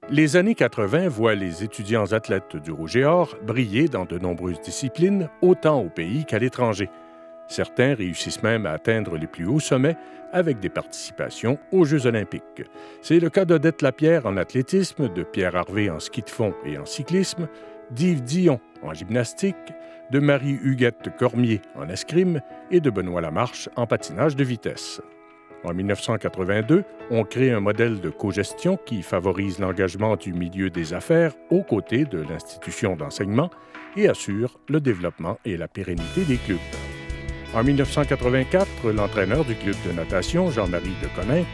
Les années 80 voient les étudiants athlètes du Rouge et Or briller dans de nombreuses disciplines, autant au pays qu'à l'étranger. Certains réussissent même à atteindre les plus hauts sommets avec des participations aux Jeux olympiques. C'est le cas d'Odette Lapierre en athlétisme, de Pierre Harvey en ski de fond et en cyclisme, d'Yves Dion en gymnastique, de Marie-Huguette Cormier en escrime et de Benoît Lamarche en patinage de vitesse. En 1982, on crée un modèle de cogestion qui favorise l'engagement du milieu des affaires aux côtés de l'institution d'enseignement et assure le développement et la pérennité des clubs. En 1984, l'entraîneur du club de natation, Jean-Marie Deconinck,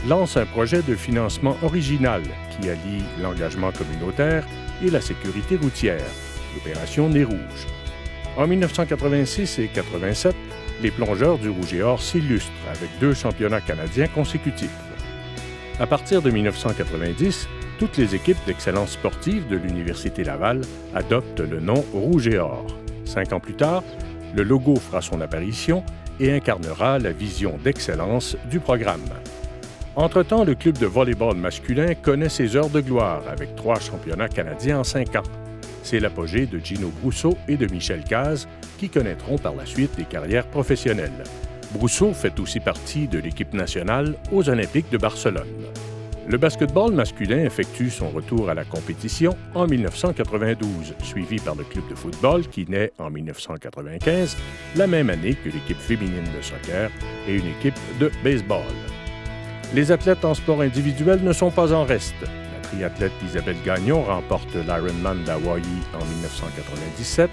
lance un projet de financement original qui allie l'engagement communautaire et la sécurité routière, l'opération Nez Rouge. En 1986 et 1987, les plongeurs du Rouge et Or s'illustrent avec 2 championnats canadiens consécutifs. À partir de 1990, toutes les équipes d'excellence sportive de l'Université Laval adoptent le nom Rouge et Or. 5 ans plus tard, le logo fera son apparition et incarnera la vision d'excellence du programme. Entre-temps, le club de volley-ball masculin connaît ses heures de gloire avec 3 championnats canadiens en 5 ans. C'est l'apogée de Gino Brousseau et de Michel Caz qui connaîtront par la suite des carrières professionnelles. Brousseau fait aussi partie de l'équipe nationale aux Olympiques de Barcelone. Le basket-ball masculin effectue son retour à la compétition en 1992, suivi par le club de football qui naît en 1995, la même année que l'équipe féminine de soccer et une équipe de baseball. Les athlètes en sport individuel ne sont pas en reste. La triathlète Isabelle Gagnon remporte l'Ironman d'Hawaï en 1997.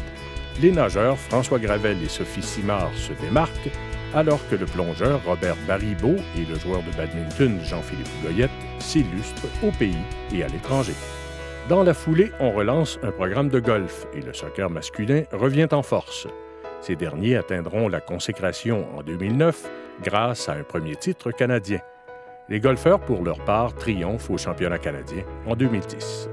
Les nageurs François Gravel et Sophie Simard se démarquent, alors que le plongeur Robert Baribeau et le joueur de badminton Jean-Philippe Goyette s'illustrent au pays et à l'étranger. Dans la foulée, on relance un programme de golf et le soccer masculin revient en force. Ces derniers atteindront la consécration en 2009 grâce à un premier titre canadien. Les golfeurs, pour leur part, triomphent au championnat canadien en 2010.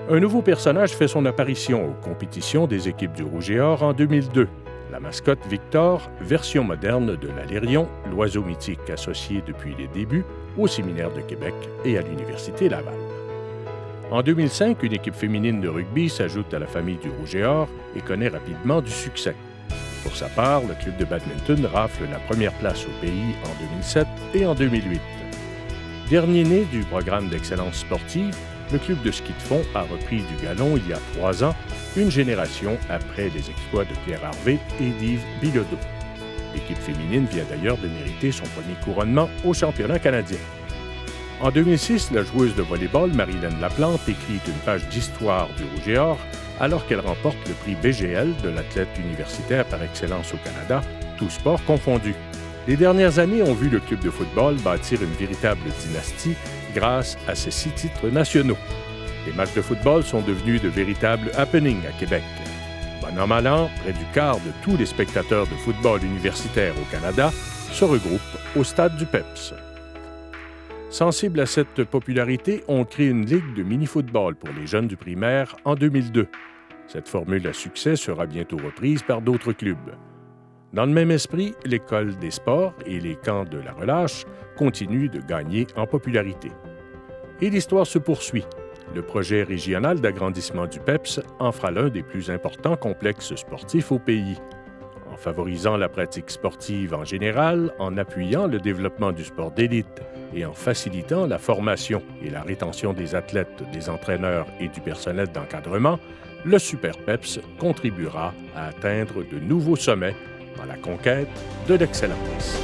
Un nouveau personnage fait son apparition aux compétitions des équipes du Rouge et Or en 2002. La mascotte Victor, version moderne de l'Alérion, l'oiseau mythique associé depuis les débuts au Séminaire de Québec et à l'Université Laval. En 2005, une équipe féminine de rugby s'ajoute à la famille du Rouge et Or et connaît rapidement du succès. Pour sa part, le club de badminton rafle la première place au pays en 2007 et en 2008. Dernier né du programme d'excellence sportive, le club de ski de fond a repris du galon il y a 3 ans, une génération après les exploits de Pierre Harvey et d'Yves Bilodeau. L'équipe féminine vient d'ailleurs de mériter son premier couronnement au championnat canadien. En 2006, la joueuse de volley-ball Marilène Laplante écrit une page d'histoire du Rouge et Or alors qu'elle remporte le prix BGL de l'athlète universitaire par excellence au Canada, tous sports confondus. Les dernières années ont vu le club de football bâtir une véritable dynastie grâce à ses 6 titres nationaux. Les matchs de football sont devenus de véritables happenings à Québec. Bon an, mal an, près du quart de tous les spectateurs de football universitaire au Canada se regroupent au stade du PEPS. Sensible à cette popularité, on crée une ligue de mini-football pour les jeunes du primaire en 2002. Cette formule à succès sera bientôt reprise par d'autres clubs. Dans le même esprit, l'École des sports et les camps de la relâche continuent de gagner en popularité. Et l'histoire se poursuit. Le projet régional d'agrandissement du PEPS en fera l'un des plus importants complexes sportifs au pays. En favorisant la pratique sportive en général, en appuyant le développement du sport d'élite et en facilitant la formation et la rétention des athlètes, des entraîneurs et du personnel d'encadrement, le Super PEPS contribuera à atteindre de nouveaux sommets dans la conquête de l'excellence.